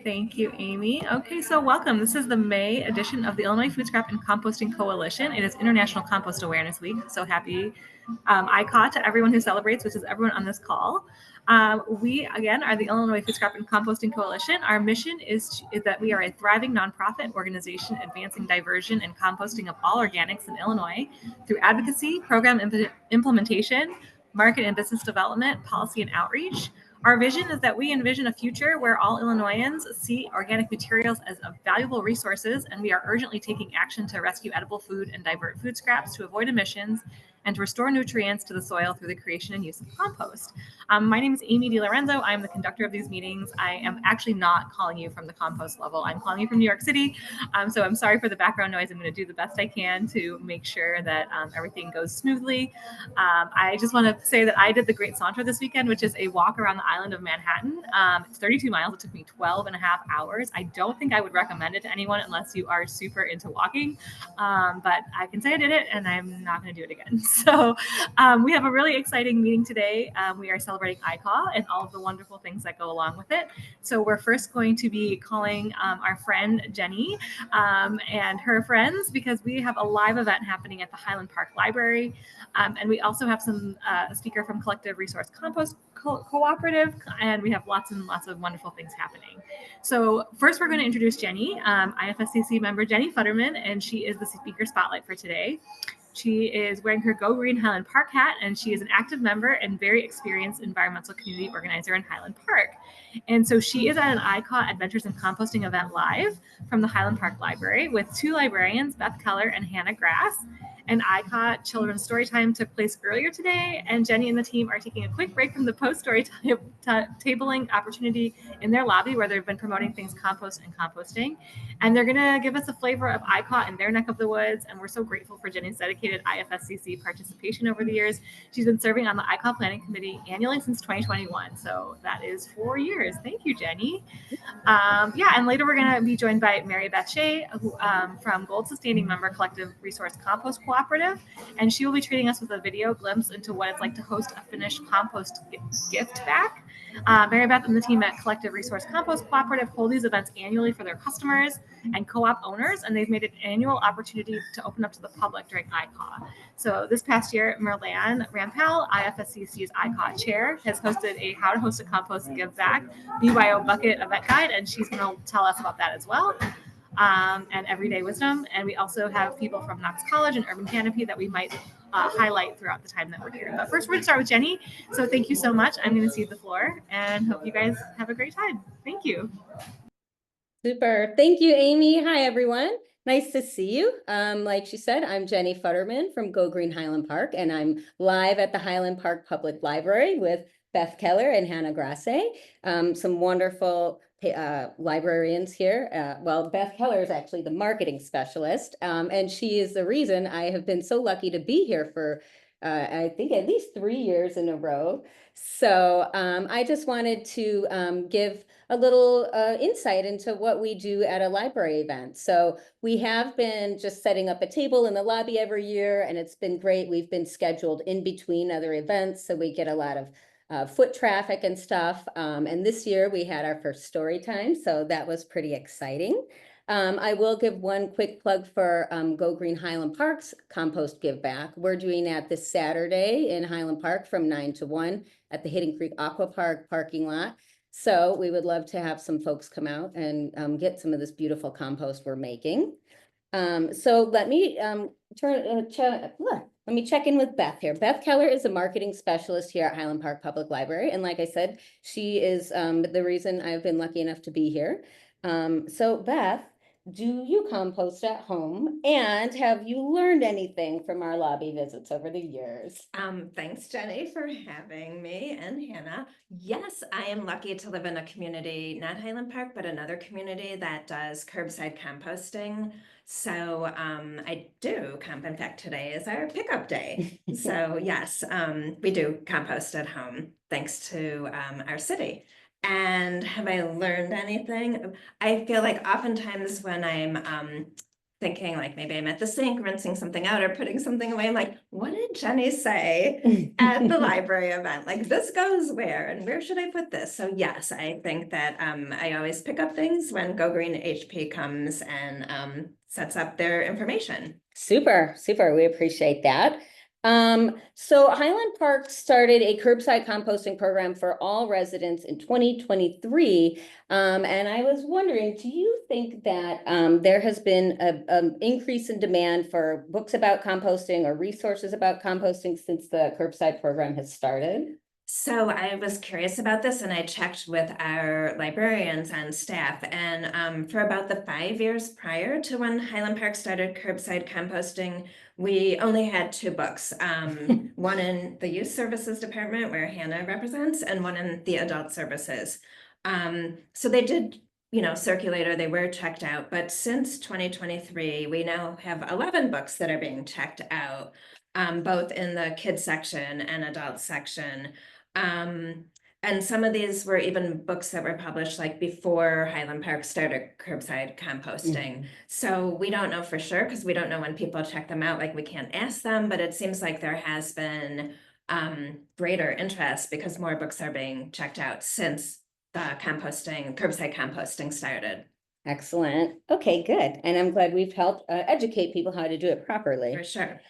Thank you, Amy. Okay, so welcome. This is the May edition of the Illinois Food Scrap and Composting Coalition. It is International Compost Awareness Week. So happy ICAW to everyone who celebrates, which is everyone on this call. We, again, are the Illinois Food Scrap and Composting Coalition. Our mission is that we are a thriving nonprofit organization advancing diversion and composting of all organics in Illinois through advocacy, program implementation, market and business development, policy and outreach. Our vision is that we envision a future where all Illinoisans see organic materials as valuable resources, and we are urgently taking action to rescue edible food and divert food scraps to avoid emissions and to restore nutrients to the soil through the creation and use of compost. My name is Amy DiLorenzo. I'm the conductor of these meetings. I am actually not calling you from the compost level. I'm calling you from New York City. So I'm sorry for the background noise. I'm going to do the best I can to make sure that everything goes smoothly. I just want to say that I did the Great Saunter this weekend, which is a walk around the island of Manhattan. It's 32 miles. It took me 12 and a half hours. I don't think I would recommend it to anyone unless you are super into walking. But I can say I did it, and I'm not going to do it again. So we have a really exciting meeting today. We are celebrating ICAW and all of the wonderful things that go along with it. So we're first going to be calling our friend Jenny and her friends, because we have a live event happening at the Highland Park Library. And we also have a speaker from Collective Resource Compost Cooperative, and we have lots and lots of wonderful things happening. So first we're going to introduce Jenny, IFSCC member Jenny Futterman, and she is the speaker spotlight for today. She is wearing her Go Green Highland Park hat, and she is an active member and very experienced environmental community organizer in Highland Park. And so she is at an ICAW Adventures in Composting event live from the Highland Park Library with two librarians, Beth Keller and Hannah Grass. And ICAW Children's Storytime took place earlier today, and Jenny and the team are taking a quick break from the post-story tabling opportunity in their lobby, where they've been promoting things compost and composting. And they're going to give us a flavor of ICAW in their neck of the woods, and we're so grateful for Jenny's dedicated IFSCC participation over the years. She's been serving on the ICAW Planning Committee annually since 2021, so that is 4 years. Thank you, Jenny. And later we're going to be joined by Mary Beth Shea, who, from Gold Sustaining Member Collective Resource Compost Cooperative, and she will be treating us with a video glimpse into what it's like to host a finished compost gift back. Mary Beth and the team at Collective Resource Compost Cooperative hold these events annually for their customers and co-op owners, and they've made it an annual opportunity to open up to the public during ICAW. So this past year, Merlan Rampal, IFSCC's ICAW chair, has hosted a How to Host a Compost Give Back BYO Bucket event guide, and she's going to tell us about that as well. And everyday wisdom. And we also have people from Knox College and Urban Canopy that we might highlight throughout the time that we're here. But first, we're going to start with Jenny. So thank you so much. I'm going to cede the floor and hope you guys have a great time. Thank you. Super. Thank you, Amy. Hi, everyone. Nice to see you. Like she said, I'm Jenny Futterman from Go Green Highland Park, and I'm live at the Highland Park Public Library with Beth Keller and Hannah Grasse, some wonderful librarians here. Well, Beth Keller is actually the marketing specialist, and she is the reason I have been so lucky to be here for, I think, at least 3 years in a row. So I just wanted to give a little insight into what we do at a library event. So we have been just setting up a table in the lobby every year, and it's been great. We've been scheduled in between other events, so we get a lot of foot traffic and stuff. And this year we had our first story time, so that was pretty exciting. I will give one quick plug for Go Green Highland Park's Compost Give Back. We're doing that this Saturday in Highland Park from 9 to 1 at the Hidden Creek Aqua Park parking lot. So we would love to have some folks come out and get some of this beautiful compost we're making. So let me let me check in with Beth here. Beth Keller is a marketing specialist here at Highland Park Public Library. And like I said, she is the reason I've been lucky enough to be here. So Beth, do you compost at home? And have you learned anything from our lobby visits over the years? Thanks, Jenny, for having me, and Hannah. Yes, I am lucky to live in a community, not Highland Park, but another community that does curbside composting. So I do in fact, today is our pickup day. So yes, we do compost at home, thanks to our city. And have I learned anything? I feel like oftentimes when I'm thinking like maybe I'm at the sink rinsing something out or putting something away. I'm like, what did Jenny say at the library event? Like, this goes where and where should I put this? So yes, I think that I always pick up things when Go Green HP comes and sets up their information. Super, super. We appreciate that. So Highland Park started a curbside composting program for all residents in 2023. And I was wondering, do you think that there has been an increase in demand for books about composting or resources about composting since the curbside program has started? So I was curious about this and I checked with our librarians and staff, and for about the 5 years prior to when Highland Park started curbside composting, we only had 2 books, one in the youth services department where Hannah represents and one in the adult services. So they did, circulate, or they were checked out, but since 2023, we now have 11 books that are being checked out, both in the kids section and adult section. And some of these were even books that were published like before Highland Park started curbside composting. So we don't know for sure because we don't know when people check them out. Like, we can't ask them, but it seems like there has been greater interest because more books are being checked out since the curbside composting started. Excellent. Okay, good. And I'm glad we've helped educate people how to do it properly. For sure.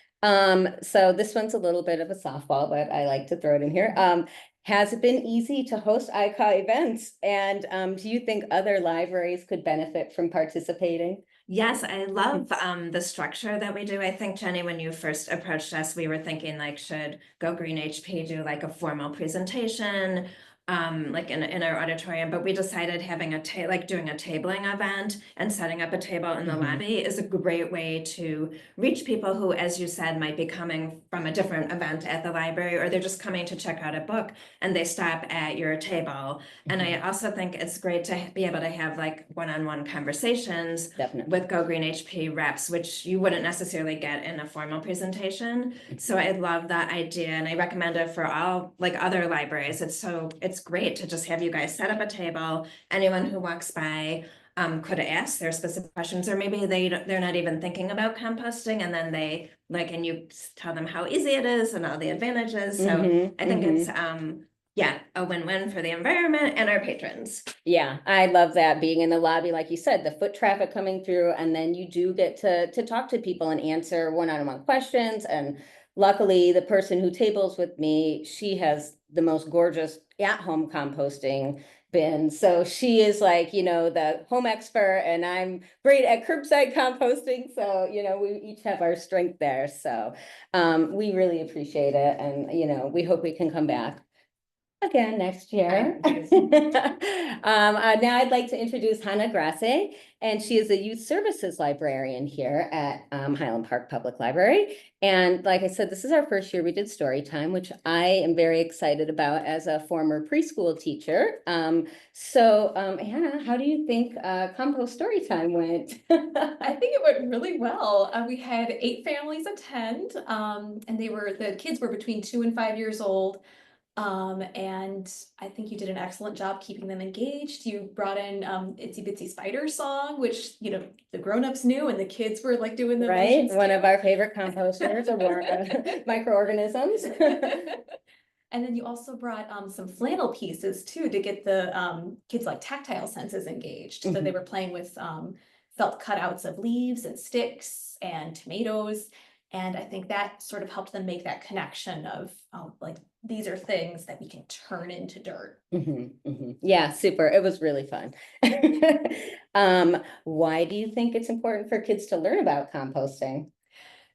So this one's a little bit of a softball, but I like to throw it in here. Has it been easy to host ICAW events? And do you think other libraries could benefit from participating? Yes, I love the structure that we do. I think, Jenny, when you first approached us, we were thinking like, should Go Green HP do like a formal presentation, like in our auditorium, but we decided having doing a tabling event and setting up a table in the lobby is a great way to reach people who, as you said, might be coming from a different event at the library, or they're just coming to check out a book and they stop at your table. And I also think it's great to be able to have like one-on-one conversations with Go Green HP reps, which you wouldn't necessarily get in a formal presentation. So I love that idea, and I recommend it for all like other libraries. It's great to just have you guys set up a table. Anyone who walks by could ask their specific questions, or maybe they're not even thinking about composting, and then they and you tell them how easy it is and all the advantages. So I think it's a win-win for the environment and our patrons. Yeah, I love that, being in the lobby, like you said, the foot traffic coming through, and then you do get to talk to people and answer one-on-one questions. And luckily, the person who tables with me, she has the most gorgeous at-home composting bin. So she is like, the home expert, and I'm great at curbside composting. So, we each have our strength there. So we really appreciate it. And, we hope we can come back again next year. Now I'd like to introduce Hannah Grasse, and she is a youth services librarian here at Highland Park Public Library. And like I said, this is our first year we did story time, which I am very excited about as a former preschool teacher. Hannah, how do you think compost story time went? I think it went really well. We had 8 families attend, and the kids were between 2 and 5 years old. And I think you did an excellent job keeping them engaged. You brought in Itsy Bitsy Spider song, which the grown-ups knew, and the kids were like doing the right. One of our favorite composters or microorganisms. And then you also brought some flannel pieces too to get the kids like tactile senses engaged. So they were playing with felt cutouts of leaves and sticks and tomatoes. And I think that sort of helped them make that connection of these are things that we can turn into dirt. Yeah, super. It was really fun. Why do you think it's important for kids to learn about composting?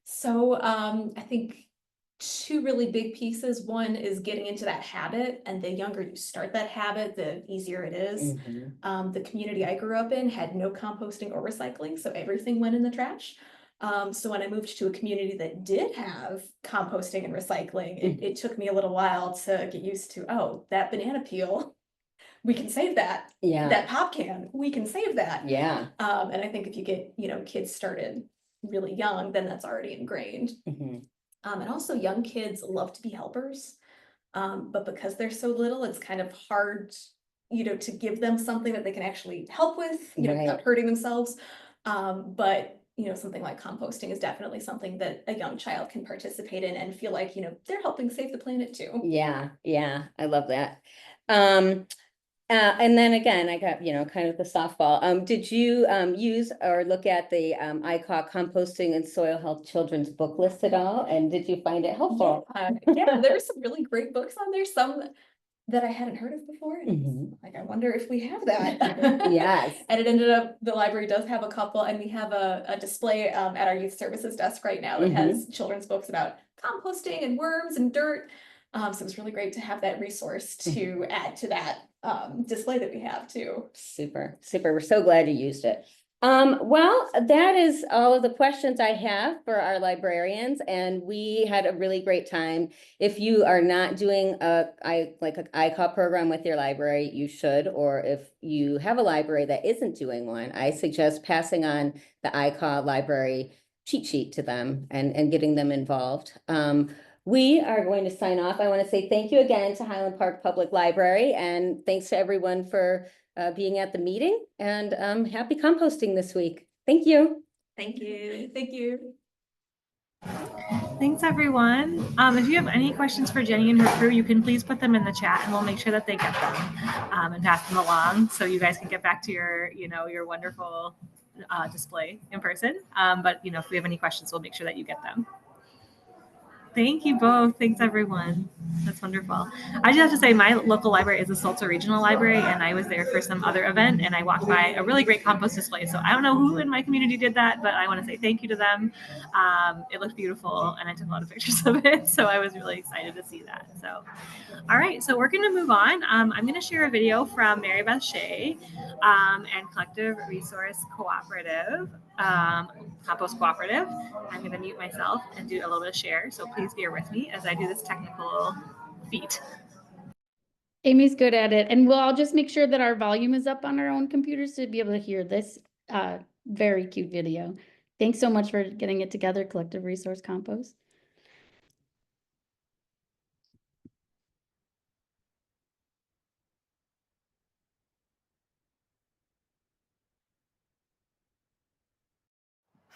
So I think 2 really big pieces. One is getting into that habit, and the younger you start that habit, the easier it is. The community I grew up in had no composting or recycling, so everything went in the trash. So when I moved to a community that did have composting and recycling, it took me a little while to get used to, oh, that banana peel, we can save that. Yeah. That pop can, we can save that. Yeah. And I think if you get, kids started really young, then that's already ingrained. And also young kids love to be helpers. But because they're so little, it's kind of hard, to give them something that they can actually help with, without hurting themselves. But something like composting is definitely something that a young child can participate in and feel like, they're helping save the planet too. Yeah, I love that. And then again, I got, kind of the softball. Did you use or look at the ICAW composting and soil health children's book list at all? And did you find it helpful? Yeah, there were some really great books on there, some that I hadn't heard of before. And like, I wonder if we have that. Yes. And it ended up, the library does have a couple, and we have a display at our youth services desk right now that has children's books about composting and worms and dirt. So it's really great to have that resource to add to that display that we have too. Super. We're so glad you used it. Well, that is all of the questions I have for our librarians, and we had a really great time. If you are not doing an ICAW program with your library, you should, or if you have a library that isn't doing one, I suggest passing on the ICAW library cheat sheet to them and getting them involved. We are going to sign off. I want to say thank you again to Highland Park Public Library, and thanks to everyone for being at the meeting, and happy composting this week. Thank you. Thank you. Thank you. Thanks, everyone. If you have any questions for Jenny and her crew, you can please put them in the chat, and we'll make sure that they get them and pass them along, so you guys can get back to your, your wonderful display in person. But if we have any questions, we'll make sure that you get them. Thank you both. Thanks, everyone. That's wonderful. I just have to say, my local library is the Salta Regional Library, and I was there for some other event, and I walked by a really great compost display. So I don't know who in my community did that, but I want to say thank you to them. It looked beautiful, and I took a lot of pictures of it, so I was really excited to see that. So, all right, so we're going to move on. I'm going to share a video from Mary Beth Shea and Collective Resource Cooperative, Compost Cooperative. I'm going to mute myself and do a little bit of share, so please bear with me as I do this technical feat. Amy's good at it, and I'll just make sure that our volume is up on our own computers to be able to hear this very cute video. Thanks so much for getting it together, Collective Resource Compost.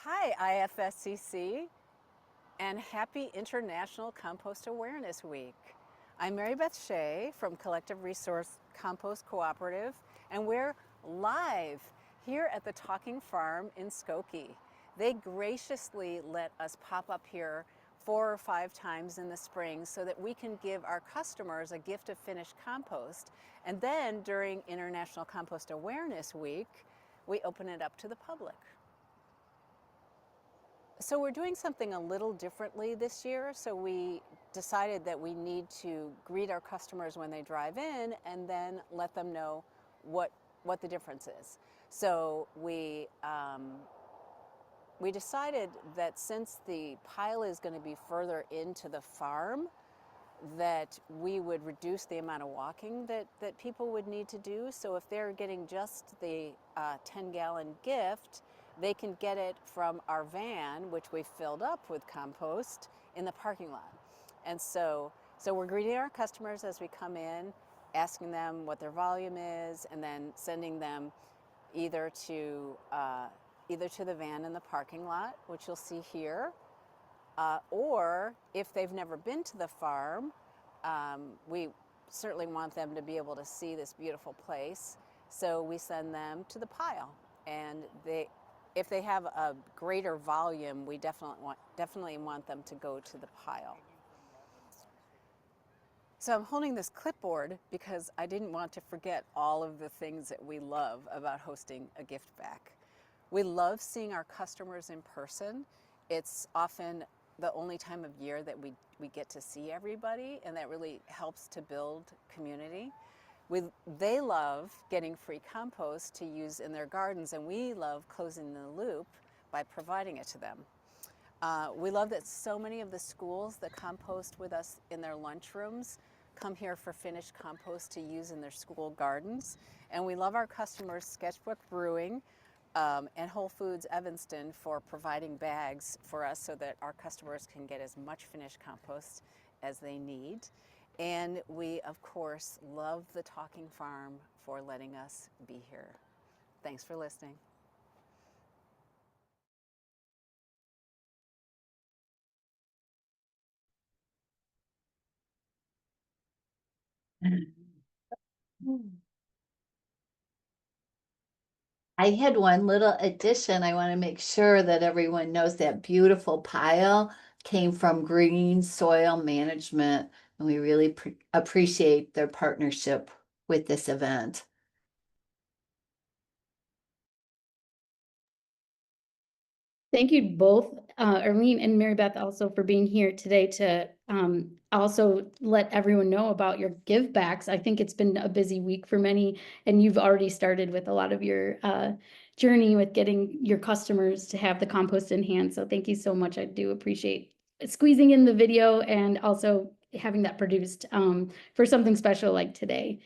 Hi, IFSCC, and happy International Compost Awareness Week. I'm Mary Beth Shea from Collective Resource Compost Cooperative, and we're live here at the Talking Farm in Skokie. They graciously let us pop up here 4 or 5 times in the spring so that we can give our customers a gift of finished compost. And then during International Compost Awareness Week, we open it up to the public. So we're doing something a little differently this year. So we decided that we need to greet our customers when they drive in and then let them know what the difference is. So we decided that since the pile is going to be further into the farm, that we would reduce the amount of walking that people would need to do. So if they're getting just the 10-gallon gift, they can get it from our van, which we filled up with compost, in the parking lot. And so we're greeting our customers as we come in, asking them what their volume is, and then sending them either to the van in the parking lot, which you'll see here, or if they've never been to the farm, we certainly want them to be able to see this beautiful place. So we send them to the pile, and if they have a greater volume, we definitely want them to go to the pile. So I'm holding this clipboard because I didn't want to forget all of the things that we love about hosting a gift back. We love seeing our customers in person. It's often the only time of year that we get to see everybody, and that really helps to build community. They love getting free compost to use in their gardens, and we love closing the loop by providing it to them. We love that so many of the schools that compost with us in their lunchrooms come here for finished compost to use in their school gardens. And we love our customers, Sketchbook Brewing and Whole Foods Evanston, for providing bags for us so that our customers can get as much finished compost as they need. And we, of course, love the Talking Farm for letting us be here. Thanks for listening. I had one little addition. I want to make sure that everyone knows that beautiful pile came from Green Soil Management, and we really appreciate their partnership with this event. Thank you both, Arlene and Mary Beth, also for being here today to also let everyone know about your give backs. I think it's been a busy week for many, and you've already started with a lot of your journey with getting your customers to have the compost in hand. So thank you so much. I do appreciate squeezing in the video and also having that produced for something special like today.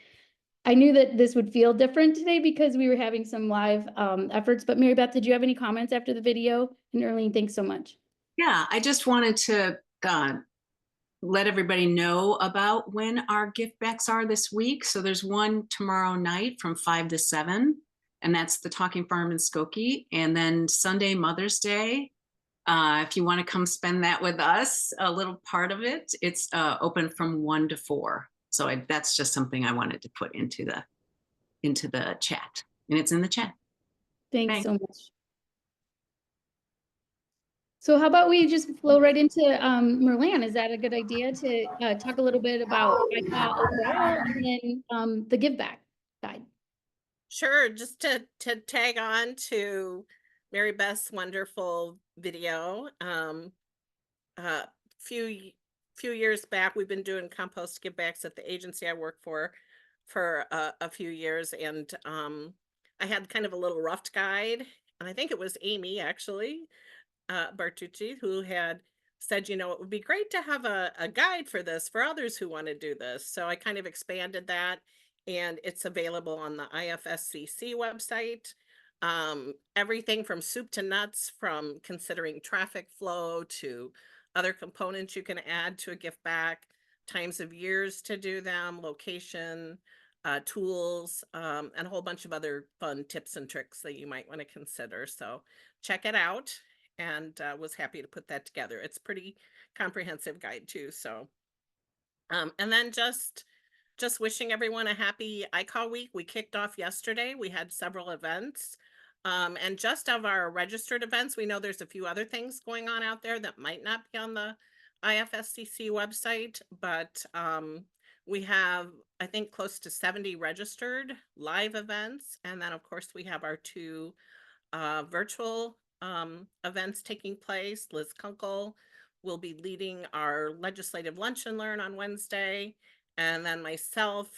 I knew that this would feel different today because we were having some live efforts, but Mary Beth, did you have any comments after the video? And Arlene, thanks so much. Yeah, I just wanted to let everybody know about when our gift backs are this week. So there's one tomorrow night from 5 to 7, and that's the Talking Farm in Skokie. And then Sunday, Mother's Day, if you want to come spend that with us, a little part of it, it's open from 1 to 4. So that's just something I wanted to put into the chat, and it's in the chat. Thanks so much. So how about we just flow right into Merlan? Is that a good idea to talk a little bit about ICAW overall and then the give back guide? Sure, just to tag on to Mary Beth's wonderful video. Few years back, we've been doing compost give backs at the agency I work for a few years, and I had kind of a little rough guide, and I think it was Amy actually, Bartucci, who had said, it would be great to have a guide for this for others who want to do this. So I kind of expanded that, and it's available on the IFSCC website. Everything from soup to nuts, from considering traffic flow to other components you can add to a gift back, times of years to do them, location, tools, and a whole bunch of other fun tips and tricks that you might want to consider. So check it out, and was happy to put that together. It's pretty comprehensive guide too. So, and then just wishing everyone a happy ICAW week. We kicked off yesterday. We had several events. And just of our registered events, we know there's a few other things going on out there that might not be on the IFSCC website, but we have, I think, close to 70 registered live events. And then, of course, we have our 2 virtual events taking place. Liz Kunkel will be leading our legislative lunch and learn on Wednesday. And then myself,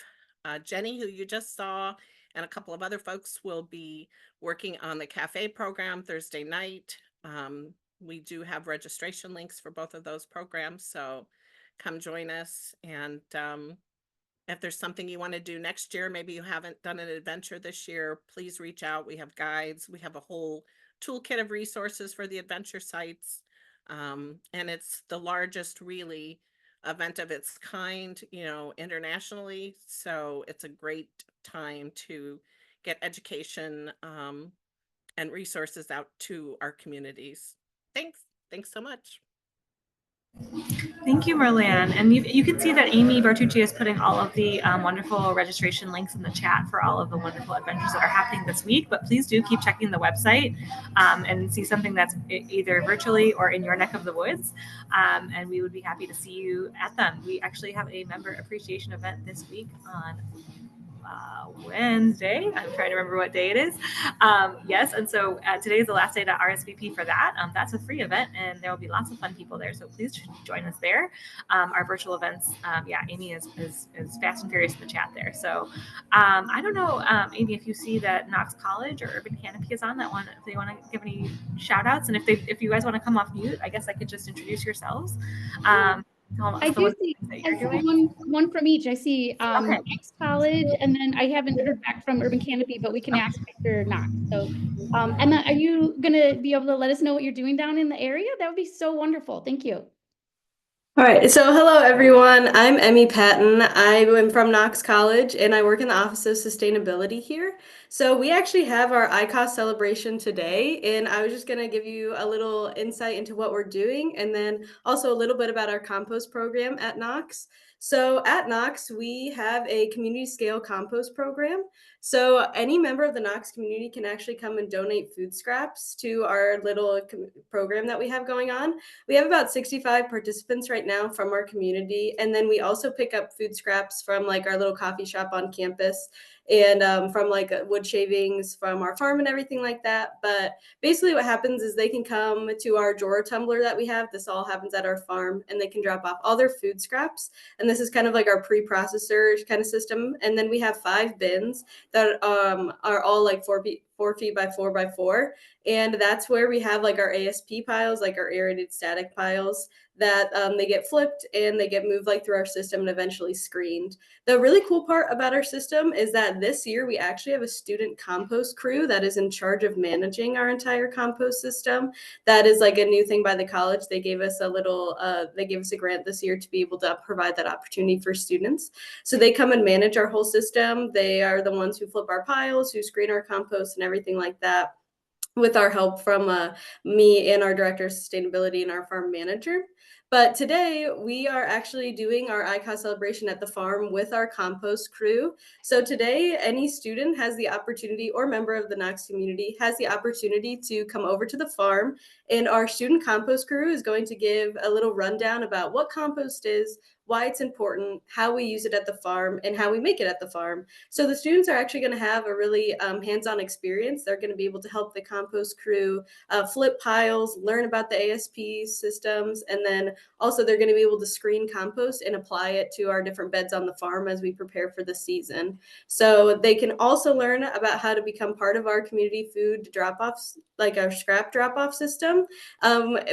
Jenny, who you just saw, and a couple of other folks will be working on the cafe program Thursday night. We do have registration links for both of those programs, so come join us. And if there's something you want to do next year, maybe you haven't done an adventure this year, please reach out. We have guides. We have a whole toolkit of resources for the adventure sites. And it's the largest really event of its kind, internationally. So it's a great time to get education and resources out to our communities. Thanks so much. Thank you, Merlan. And you can see that Amy Bartucci is putting all of the wonderful registration links in the chat for all of the wonderful adventures that are happening this week. But please do keep checking the website and see something that's either virtually or in your neck of the woods. And we would be happy to see you at them. We actually have a member appreciation event this week on Wednesday. I'm trying to remember what day it is. Yes, and so today is the last day to RSVP for that. That's a free event, and there will be lots of fun people there. So please join us there. Our virtual events, Amy is fast and furious in the chat there. So I don't know, Amy, if you see that Knox College or Urban Canopy is on that one, if they want to give any shout outs, and if you guys want to come off mute, I guess I could just introduce yourselves. I do see one from each. I see Knox College, and then I haven't heard back from Urban Canopy, but we can ask after Knox. So Emma, are you going to be able to let us know what you're doing down in the area? That would be so wonderful. Thank you. All right, so hello everyone. I'm Emmy Patton. I am from Knox College and I work in the Office of Sustainability here. So we actually have our ICAW celebration today, and I was just going to give you a little insight into what we're doing and then also a little bit about our compost program at Knox. So at Knox, we have a community scale compost program. So any member of the Knox community can actually come and donate food scraps to our little program that we have going on. We have about 65 participants right now from our community. And then we also pick up food scraps from like our little coffee shop on campus and from like wood shavings from our farm and everything like that. But basically what happens is they can come to our drawer tumbler that we have. This all happens at our farm, and they can drop off all their food scraps. And this is kind of like our pre-processor kind of system. And then we have 5 bins that are all like 4 feet by 4 by 4. And that's where we have like our ASP piles, like our aerated static piles, that they get flipped and they get moved like through our system and eventually screened. The really cool part about our system is that this year we actually have a student compost crew that is in charge of managing our entire compost system. That is like a new thing by the college. They gave us a grant this year to be able to provide that opportunity for students. So they come and manage our whole system. They are the ones who flip our piles, who screen our compost and everything like that, with our help from me and our director of sustainability and our farm manager. But today we are actually doing our ICAW celebration at the farm with our compost crew. So today any student has the opportunity, or member of the Knox community has the opportunity, to come over to the farm, and our student compost crew is going to give a little rundown about what compost is, why it's important, how we use it at the farm, and how we make it at the farm. So the students are actually going to have a really hands-on experience. They're going to be able to help the compost crew flip piles, learn about the ASP systems, and then also they're going to be able to screen compost and apply it to our different beds on the farm as we prepare for the season. So they can also learn about how to become part of our community food drop-offs, like our scrap drop-off system.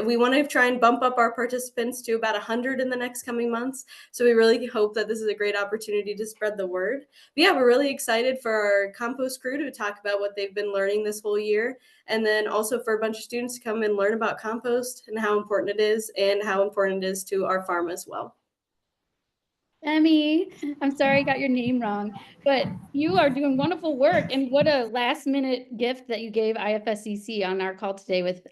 We want to try and bump up our participants to about 100 in the next coming months. So we really hope that this is a great opportunity to spread the word. But yeah, we're really excited for our compost crew to talk about what they've been learning this whole year. And then also for a bunch of students to come and learn about compost and how important it is, and how important it is to our farm as well. Emmy, I'm sorry I got your name wrong, but you are doing wonderful work, and what a last minute gift that you gave IFSCC on our call today with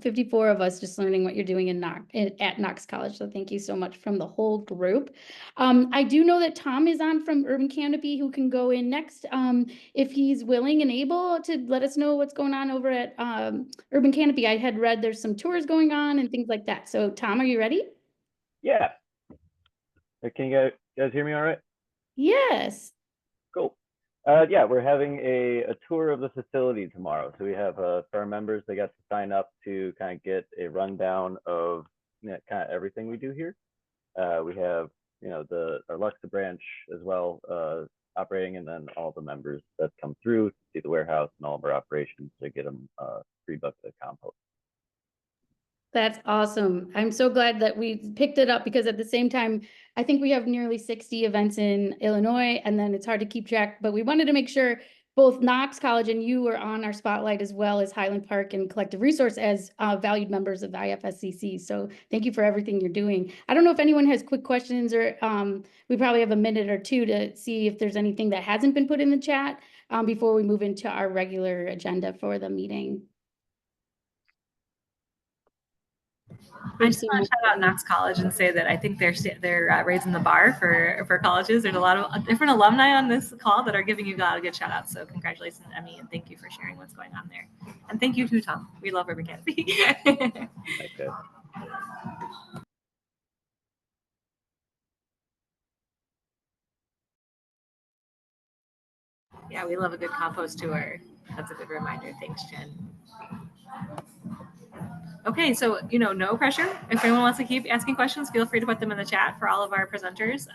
54 of us just learning what you're doing at Knox College. So thank you so much from the whole group. I do know that Tom is on from Urban Canopy, who can go in next if he's willing and able to let us know what's going on over at Urban Canopy. I had read there's some tours going on and things like that. So Tom, are you ready? Yeah. Can you guys hear me all right? Yes. Cool. Yeah, we're having a tour of the facility tomorrow. So we have for our members, they got to sign up to kind of get a rundown of kind of everything we do here. We have our Luxa branch as well operating, and then all the members that come through to see the warehouse and all of our operations to get them free buckets of compost. That's awesome. I'm so glad that we picked it up, because at the same time, I think we have nearly 60 events in Illinois, and then it's hard to keep track, but we wanted to make sure both Knox College and you were on our spotlight, as well as Highland Park and Collective Resource as valued members of the IFSCC. So thank you for everything you're doing. I don't know if anyone has quick questions, or we probably have a minute or two to see if there's anything that hasn't been put in the chat before we move into our regular agenda for the meeting. I just want to shout out Knox College and say that I think they're raising the bar for colleges. There's a lot of different alumni on this call that are giving you a lot of good shout outs. So congratulations, Emmy, and thank you for sharing what's going on there. And thank you to Tom. We love Urban Canopy. Okay. Yeah, we love a good compost tour. That's a good reminder. Thanks, Jen. Okay, so, no pressure. If anyone wants to keep asking questions, feel free to put them in the chat for all of our presenters.